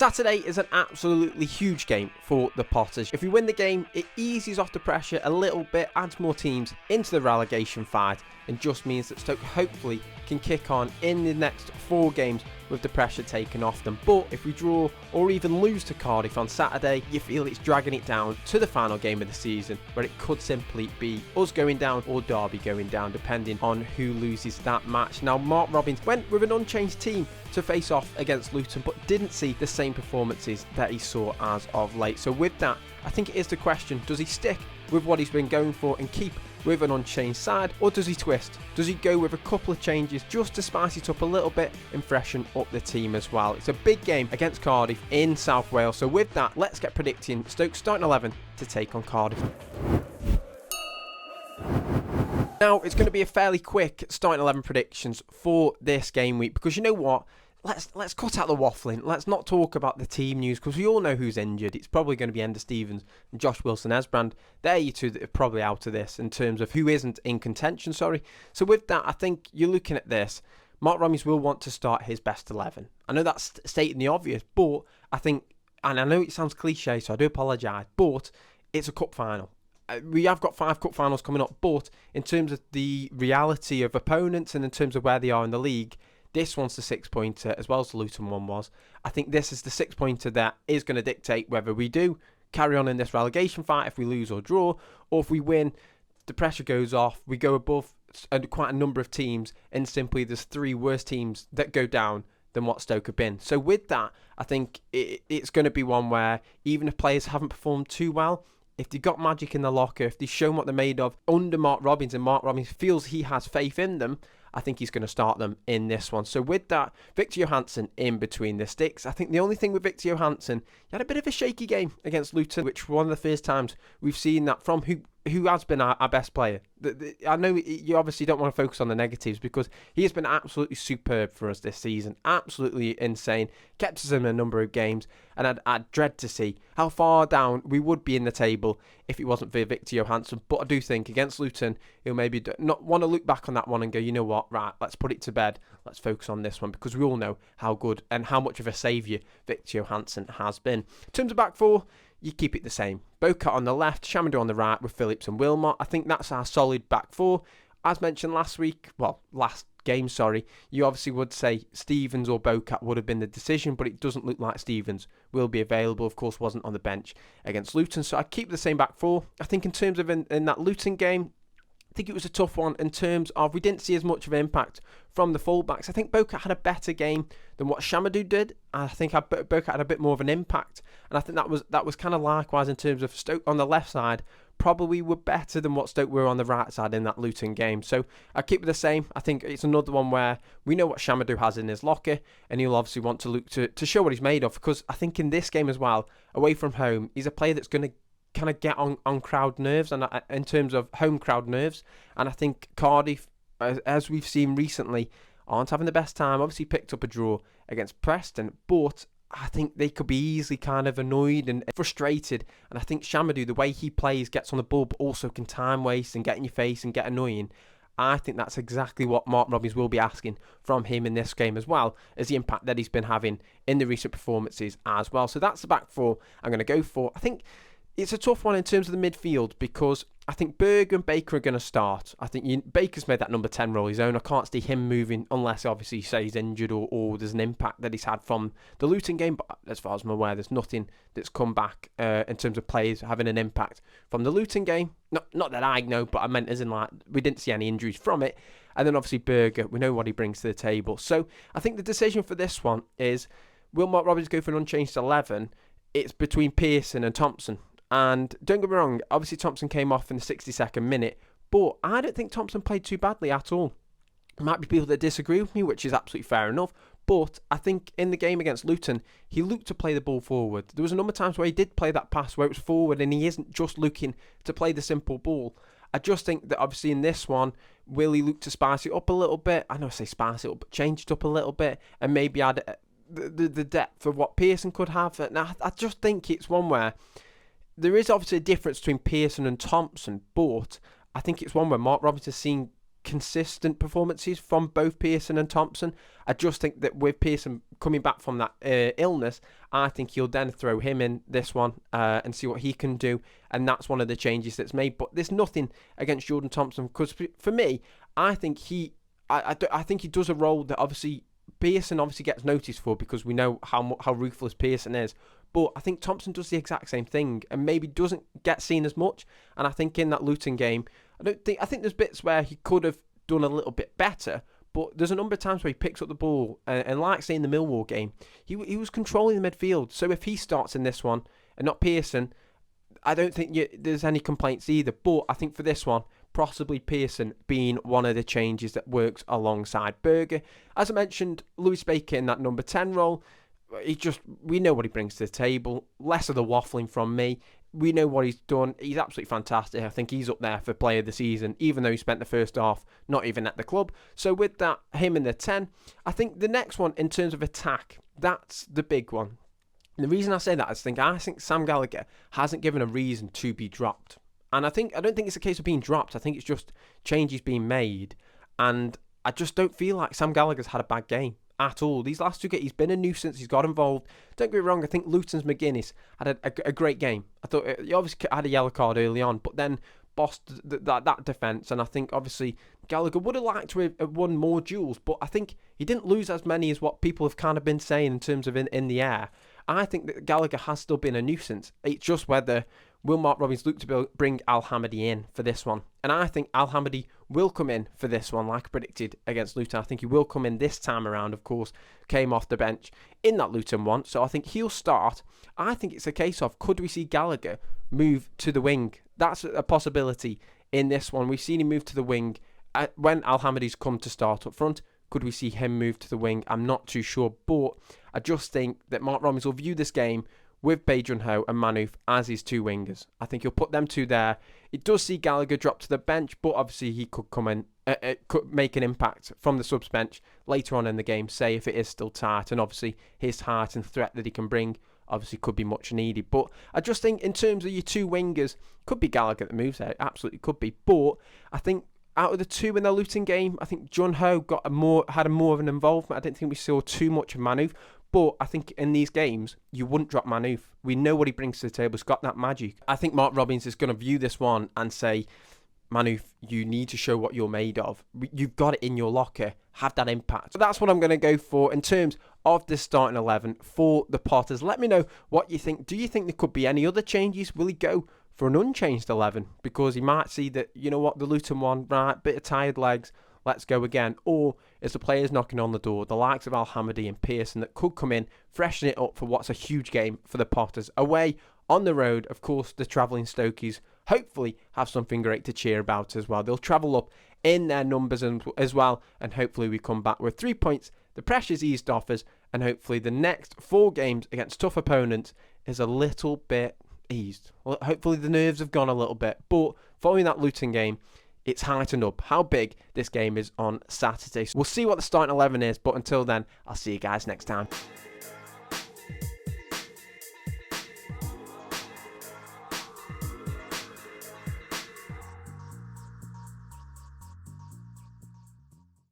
Saturday is an absolutely huge game for the Potters. If we win the game, it eases off the pressure a little bit, adds more teams into the relegation fight, and just means that Stoke hopefully can kick on in the next 4 games with the pressure taken off them. But if we draw or even lose to Cardiff on Saturday, you feel it's dragging it down to the final game of the season, where it could simply be us going down or Derby going down, depending on who loses that match. Now, Mark Robins went with an unchanged team to face off against Luton, but didn't see the same performances that he saw as of late. So with that, I think it is the question, does he stick with what he's been going for and keep with an unchanged side, or does he twist? Does he go with a couple of changes just to spice it up a little bit and freshen up the team as well? It's a big game against Cardiff in South Wales. So with that, let's get predicting Stoke's starting 11 to take on Cardiff. Now, it's going to be a fairly quick starting 11 predictions for this game week, because you know what? Let's cut out the waffling. Let's not talk about the team news, because we all know who's injured. It's probably going to be Ender Stevens and Josh Wilson-Esbrand. They're you two that are probably out of this in terms of who isn't in contention, So with that, I think you're looking at this. Mark Robins will want to start his best 11. I know that's stating the obvious, but I think, and I know it sounds cliche, so I do apologise, but it's a cup final. We have got 5 cup finals coming up, but in terms of the reality of opponents and in terms of where they are in the league, this one's the 6-pointer as well as the Luton one was. I think this is the 6-pointer that is going to dictate whether we do carry on in this relegation fight, if we lose or draw, or if we win, the pressure goes off, we go above quite a number of teams, and simply there's 3 worse teams that go down than what Stoke have been. So with that, I think it's going to be one where even if players haven't performed too well, if they've got magic in the locker, if they've shown what they're made of under Mark Robins, and Mark Robins feels he has faith in them, I think he's going to start them in this one. So with that, Victor Johansson in between the sticks. I think the only thing with Victor Johansson, he had a bit of a shaky game against Luton, which was one of the first times we've seen that from who has been our best player. I know you obviously don't want to focus on the negatives, because he has been absolutely superb for us this season. Absolutely insane. Kept us in a number of games, and I'd dread to see how far down we would be in the table if it wasn't for Victor Johansson. But I do think against Luton, he'll maybe not want to look back on that one and go, you know what, right, let's put it to bed. Let's focus on this one, because we all know how good and how much of a saviour Victor Johansson has been. In terms of back 4, you keep it the same. Bocat on the left, Chamadou on the right with Phillips and Wilmot. I think that's our solid back 4. As mentioned last game, you obviously would say Stevens or Bocat would have been the decision, but it doesn't look like Stevens will be available. Of course, wasn't on the bench against Luton, so I keep the same back 4. I think in terms of in that Luton game, I think it was a tough one in terms of we didn't see as much of an impact from the fullbacks. I think Bocat had a better game than what Chamadou did. I think Bocat had a bit more of an impact, and I think that was kind of likewise in terms of Stoke on the left side. Probably were better than what Stoke were on the right side in that Luton game. So I keep it the same. I think it's another one where we know what Chamadou has in his locker, and he'll obviously want to look to show what he's made of, because I think in this game as well, away from home, he's a player that's going to kind of get on crowd nerves, and in terms of home crowd nerves. And I think Cardiff, as we've seen recently, aren't having the best time. Obviously picked up a draw against Preston, but I think they could be easily kind of annoyed and frustrated. And I think Chamadou, the way he plays, gets on the ball, but also can time waste and get in your face and get annoying. I think that's exactly what Mark Robins will be asking from him in this game, as well as the impact that he's been having in the recent performances as well. So that's the back 4 I'm going to go for. I think it's a tough one in terms of the midfield, because I think Berger and Baker are going to start. I think Baker's made that number 10 role his own. I can't see him moving unless obviously you say he's injured or there's an impact that he's had from the Luton game. But as far as I'm aware, there's nothing that's come back in terms of players having an impact from the Luton game. Not that I know, but I meant as in like we didn't see any injuries from it. And then obviously Berger, we know what he brings to the table. So I think the decision for this one is, will Mark Robins go for an unchanged 11? It's between Pearson and Thompson. And don't get me wrong, obviously Thompson came off in the 62nd minute, but I don't think Thompson played too badly at all. There might be people that disagree with me, which is absolutely fair enough, but I think in the game against Luton, he looked to play the ball forward. There was a number of times where he did play that pass where it was forward, and he isn't just looking to play the simple ball. I just think that obviously in this one, will he look to spice it up a little bit? I know I say spice it up, but change it up a little bit, and maybe add the depth of what Pearson could have. Now, I just think it's one where there is obviously a difference between Pearson and Thompson, but I think it's one where Mark Robins has seen consistent performances from both Pearson and Thompson. I just think that with Pearson coming back from that illness, I think he'll then throw him in this one and see what he can do. And that's one of the changes that's made. But there's nothing against Jordan Thompson, because for me, I think I think he does a role that obviously Pearson obviously gets noticed for, because we know how ruthless Pearson is. But I think Thompson does the exact same thing and maybe doesn't get seen as much. And I think in that Luton game, I think there's bits where he could have done a little bit better. But there's a number of times where he picks up the ball, and like say in the Millwall game, he was controlling the midfield. So if he starts in this one and not Pearson, I don't think there's any complaints either. But I think for this one, possibly Pearson being one of the changes that works alongside Berger. As I mentioned, Lewis Baker in that number 10 role, we know what he brings to the table. Less of the waffling from me. We know what he's done. He's absolutely fantastic. I think he's up there for player of the season, even though he spent the first half not even at the club. So with that, him in the 10. I think the next one in terms of attack, that's the big one. And the reason I say that is I think Sam Gallagher hasn't given a reason to be dropped. And I don't think it's a case of being dropped. I think it's just changes being made. And I just don't feel like Sam Gallagher's had a bad game at all. These last two games, he's been a nuisance. He's got involved. Don't get me wrong, I think Luton's McGuinness had a great game. I thought he obviously had a yellow card early on, but then bossed that defence. And I think obviously Gallagher would have liked to have won more duels, but I think he didn't lose as many as what people have kind of been saying in terms of in the air. I think that Gallagher has still been a nuisance. It's just whether will Mark Robins look to bring Al Hamady in for this one. And I think Al Hamady will come in for this one, like I predicted against Luton. I think he will come in this time around, of course, came off the bench in that Luton one. So I think he'll start. I think it's a case of, could we see Gallagher move to the wing? That's a possibility in this one. We've seen him move to the wing when Al Hamady's come to start up front. Could we see him move to the wing? I'm not too sure, but I just think that Mark Robins will view this game with Bae Jun-ho and Manouf as his two wingers. I think he'll put them two there. It does see Gallagher drop to the bench, but obviously he could come in, could make an impact from the subs bench later on in the game, say if it is still tight, and obviously his heart and threat that he can bring obviously could be much needed. But I just think in terms of your two wingers, could be Gallagher that moves there, absolutely could be. But I think out of the two in the Luton game, I think Jun-ho had more of an involvement. I didn't think we saw too much of Manouf. But I think in these games, you wouldn't drop Manouf. We know what he brings to the table. He's got that magic. I think Mark Robins is going to view this one and say, Manouf, you need to show what you're made of. You've got it in your locker. Have that impact. So that's what I'm going to go for in terms of this starting 11 for the Potters. Let me know what you think. Do you think there could be any other changes? Will he go for an unchanged 11? Because he might see that, you know what, the Luton one, right, bit of tired legs, let's go again. Or is the players knocking on the door, the likes of Al Hamady and Pearson, that could come in, freshen it up for what's a huge game for the Potters. Away on the road, of course, the travelling Stokies hopefully have something great to cheer about as well. They'll travel up in their numbers as well, and hopefully we come back with 3 points. The pressure's eased off us, and hopefully the next 4 games against tough opponents is a little bit eased. Well, hopefully the nerves have gone a little bit, but following that Luton game, it's heightened up how big this game is on Saturday. So we'll see what the starting 11 is, but until then, I'll see you guys next time.